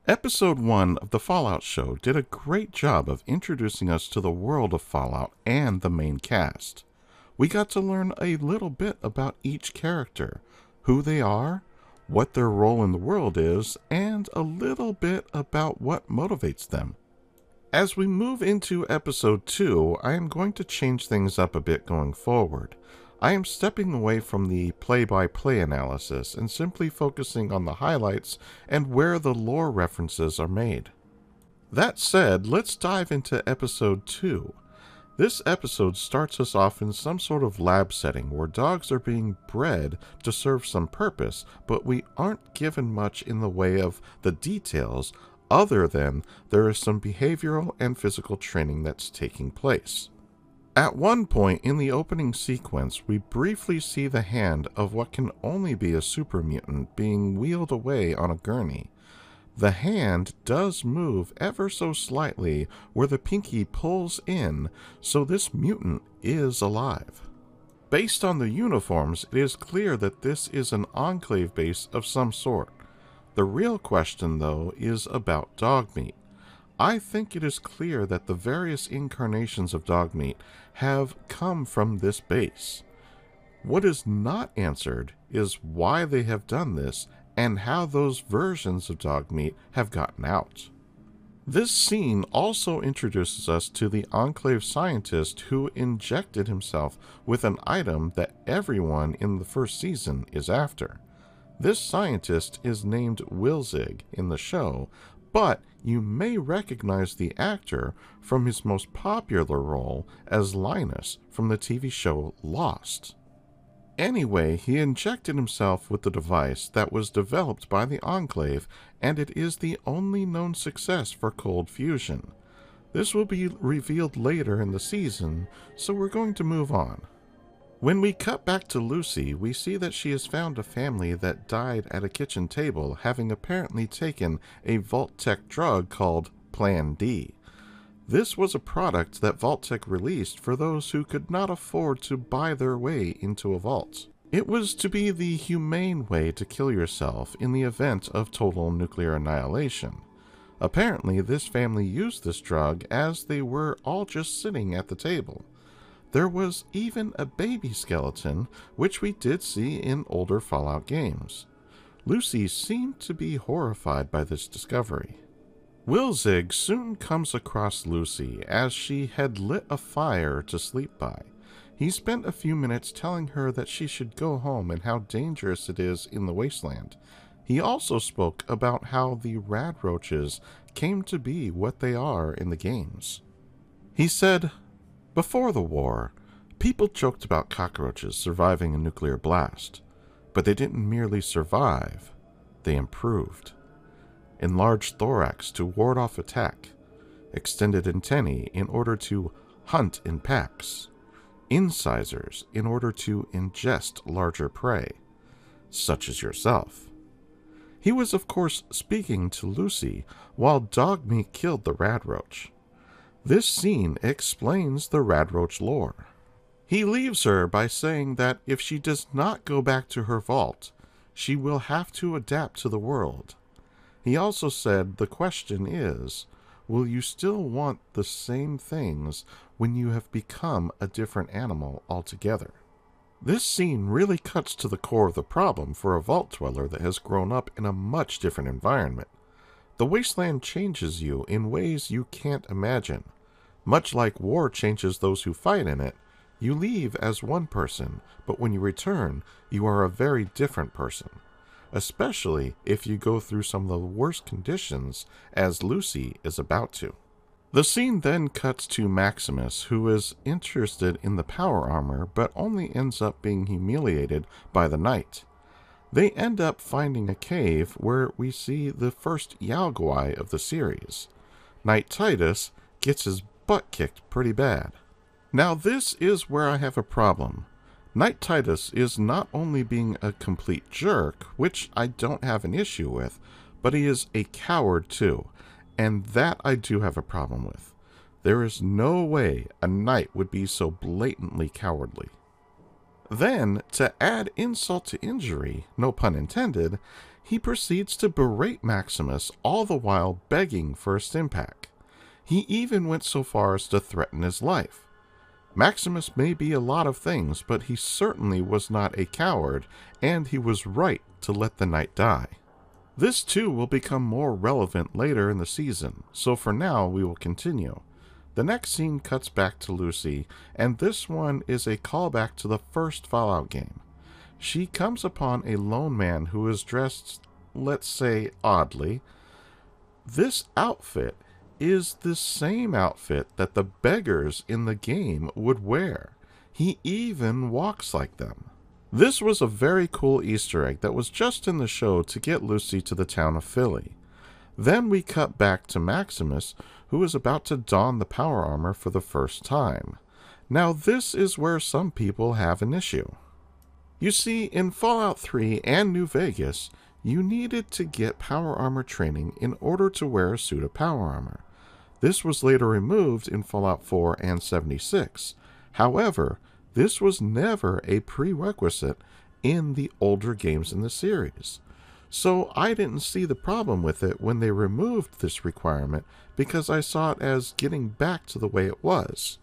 Episode 1 of the Fallout show did a great job of introducing us to the world of Fallout and the main cast. We got to learn a little bit about each character, who they are, what their role in the world is, and a little bit about what motivates them. As we move into Episode 2, I am going to change things up a bit going forward. I am stepping away from the play-by-play analysis and simply focusing on the highlights and where the lore references are made. That said, let's dive into Episode 2. This episode starts us off in some sort of lab setting where dogs are being bred to serve some purpose, but we aren't given much in the way of the details other than there is some behavioral and physical training that's taking place. At one point in the opening sequence, we briefly see the hand of what can only be a super mutant being wheeled away on a gurney. The hand does move ever so slightly where the pinky pulls in, so this mutant is alive. Based on the uniforms, it is clear that this is an Enclave base of some sort. The real question, though, is about dog meat. I think it is clear that the various incarnations of dog meat have come from this base. What is not answered is why they have done this and how those versions of dog meat have gotten out. This scene also introduces us to the Enclave scientist who injected himself with an item that everyone in the first season is after. This scientist is named Wilzig in the show, but you may recognize the actor from his most popular role as Linus from the TV show Lost. Anyway, he injected himself with the device that was developed by the Enclave, and it is the only known success for cold fusion. This will be revealed later in the season, so we're going to move on. When we cut back to Lucy, we see that she has found a family that died at a kitchen table, having apparently taken a Vault-Tec drug called Plan D. This was a product that Vault-Tec released for those who could not afford to buy their way into a vault. It was to be the humane way to kill yourself in the event of total nuclear annihilation. Apparently, this family used this drug as they were all just sitting at the table. There was even a baby skeleton, which we did see in older Fallout games. Lucy seemed to be horrified by this discovery. Wilzig soon comes across Lucy as she had lit a fire to sleep by. He spent a few minutes telling her that she should go home and how dangerous it is in the Wasteland. He also spoke about how the rad roaches came to be what they are in the games. He said, "Before the war, people joked about cockroaches surviving a nuclear blast, but they didn't merely survive, they improved. Enlarged thorax to ward off attack, extended antennae in order to hunt in packs, incisors in order to ingest larger prey, such as yourself." He was of course speaking to Lucy while dog meat killed the rad roach. This scene explains the rad roach lore. He leaves her by saying that if she does not go back to her vault, she will have to adapt to the world. He also said the question is, will you still want the same things when you have become a different animal altogether? This scene really cuts to the core of the problem for a vault dweller that has grown up in a much different environment. The Wasteland changes you in ways you can't imagine. Much like war changes those who fight in it, you leave as one person, but when you return, you are a very different person. Especially if you go through some of the worst conditions, as Lucy is about to. The scene then cuts to Maximus, who is interested in the power armor, but only ends up being humiliated by the knight. They end up finding a cave where we see the first Yaoguai of the series. Knight Titus gets his butt kicked pretty bad. Now this is where I have a problem. Knight Titus is not only being a complete jerk, which I don't have an issue with, but he is a coward too, and that I do have a problem with. There is no way a knight would be so blatantly cowardly. Then, to add insult to injury, no pun intended, he proceeds to berate Maximus, all the while begging for a stim pack. He even went so far as to threaten his life. Maximus may be a lot of things, but he certainly was not a coward, and he was right to let the knight die. This too will become more relevant later in the season, so for now we will continue. The next scene cuts back to Lucy, and this one is a callback to the first Fallout game. She comes upon a lone man who is dressed, let's say, oddly. This outfit is the same outfit that the beggars in the game would wear. He even walks like them. This was a very cool Easter egg that was just in the show to get Lucy to the town of Philly. Then we cut back to Maximus, who is about to don the power armor for the first time. Now this is where some people have an issue. You see, in Fallout 3 and New Vegas, you needed to get power armor training in order to wear a suit of power armor. This was later removed in Fallout 4 and 76. However, this was never a prerequisite in the older games in the series. So I didn't see the problem with it when they removed this requirement because I saw it as getting back to the way it was.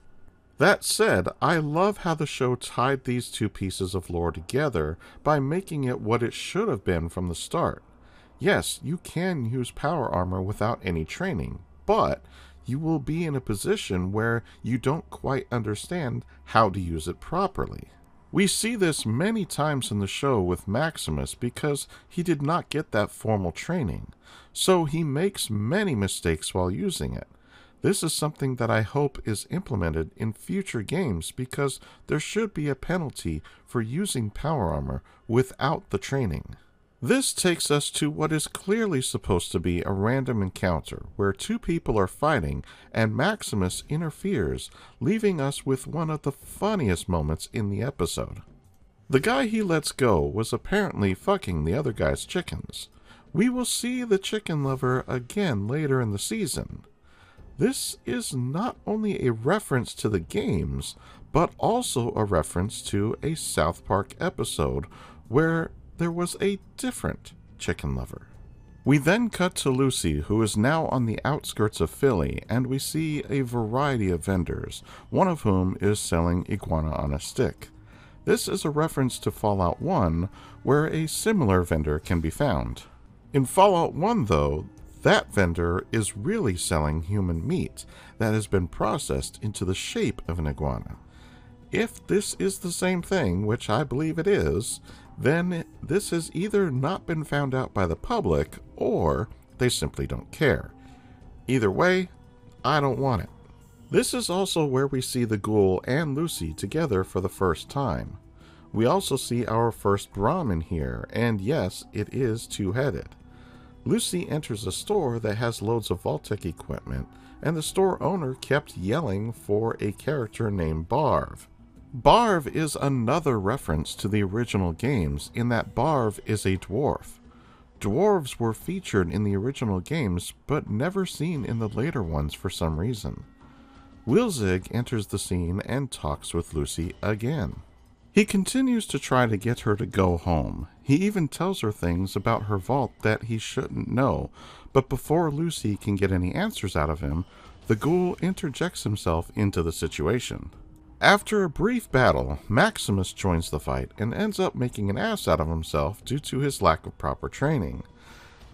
That said, I love how the show tied these two pieces of lore together by making it what it should have been from the start. Yes, you can use power armor without any training, but you will be in a position where you don't quite understand how to use it properly. We see this many times in the show with Maximus because he did not get that formal training, so he makes many mistakes while using it. This is something that I hope is implemented in future games because there should be a penalty for using power armor without the training. This takes us to what is clearly supposed to be a random encounter where two people are fighting and Maximus interferes, leaving us with one of the funniest moments in the episode. The guy he lets go was apparently fucking the other guy's chickens. We will see the chicken lover again later in the season. This is not only a reference to the games, but also a reference to a South Park episode where there was a different chicken lover. We then cut to Lucy, who is now on the outskirts of Philly, and we see a variety of vendors, one of whom is selling iguana on a stick. This is a reference to Fallout 1, where a similar vendor can be found. In Fallout 1, though, that vendor is really selling human meat that has been processed into the shape of an iguana. If this is the same thing, which I believe it is, then this has either not been found out by the public, or they simply don't care. Either way, I don't want it. This is also where we see the ghoul and Lucy together for the first time. We also see our first Brahmin here, and yes, it is two-headed. Lucy enters a store that has loads of Vault-Tec equipment, and the store owner kept yelling for a character named Barv. Barv is another reference to the original games in that Barv is a dwarf. Dwarves were featured in the original games, but never seen in the later ones for some reason. Wilzig enters the scene and talks with Lucy again. He continues to try to get her to go home. He even tells her things about her vault that he shouldn't know, but before Lucy can get any answers out of him, the ghoul interjects himself into the situation. After a brief battle, Maximus joins the fight and ends up making an ass out of himself due to his lack of proper training.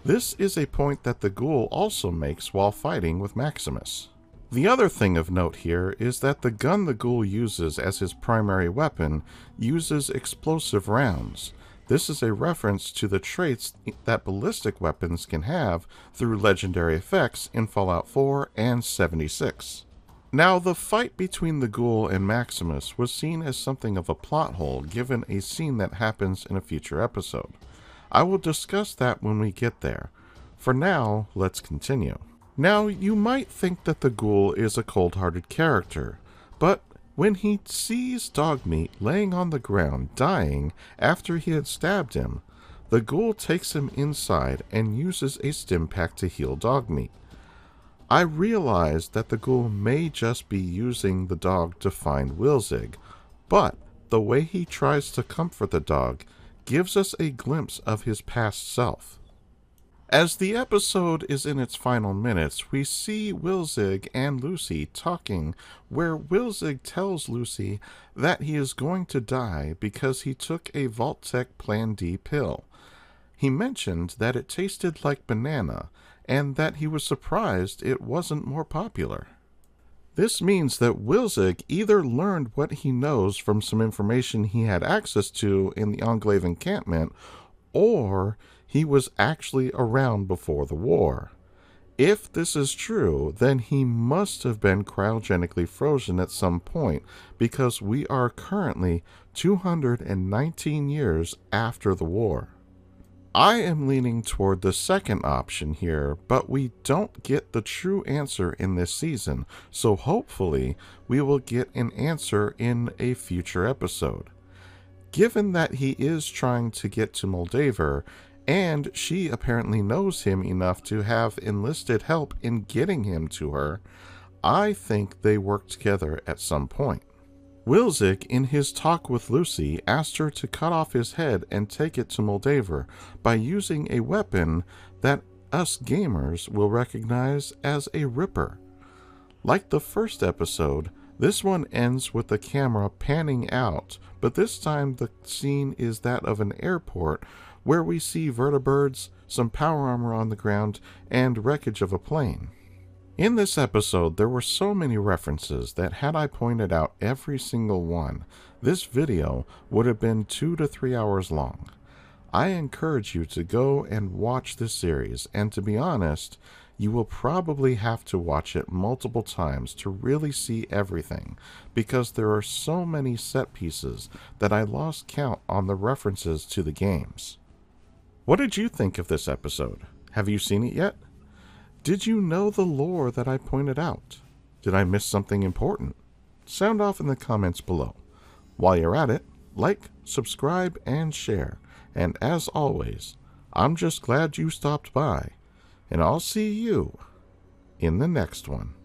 This is a point that the ghoul also makes while fighting with Maximus. The other thing of note here is that the gun the ghoul uses as his primary weapon uses explosive rounds. This is a reference to the traits that ballistic weapons can have through legendary effects in Fallout 4 and 76. Now, the fight between the ghoul and Maximus was seen as something of a plot hole given a scene that happens in a future episode. I will discuss that when we get there. For now, let's continue. Now, you might think that the ghoul is a cold-hearted character, but when he sees Dogmeat laying on the ground dying after he had stabbed him, the ghoul takes him inside and uses a stim pack to heal Dogmeat. I realize that the ghoul may just be using the dog to find Wilzig, but the way he tries to comfort the dog gives us a glimpse of his past self. As the episode is in its final minutes, we see Wilzig and Lucy talking, where Wilzig tells Lucy that he is going to die because he took a Vault-Tec Plan D pill. He mentioned that it tasted like banana, and that he was surprised it wasn't more popular. This means that Wilzig either learned what he knows from some information he had access to in the Enclave encampment, or he was actually around before the war. If this is true, then he must have been cryogenically frozen at some point, because we are currently 219 years after the war. I am leaning toward the second option here, but we don't get the true answer in this season, so hopefully we will get an answer in a future episode. Given that he is trying to get to Moldaver, and she apparently knows him enough to have enlisted help in getting him to her, I think they work together at some point. Wilzig, in his talk with Lucy, asked her to cut off his head and take it to Moldaver by using a weapon that us gamers will recognize as a Ripper. Like the first episode, this one ends with the camera panning out, but this time the scene is that of an airport where we see vertibirds, some power armor on the ground, and wreckage of a plane. In this episode, there were so many references that had I pointed out every single one, this video would have been 2 to 3 hours long. I encourage you to go and watch this series, and to be honest, you will probably have to watch it multiple times to really see everything, because there are so many set pieces that I lost count on the references to the games. What did you think of this episode? Have you seen it yet? Did you know the lore that I pointed out? Did I miss something important? Sound off in the comments below. While you're at it, like, subscribe, and share. And as always, I'm just glad you stopped by. And I'll see you in the next one.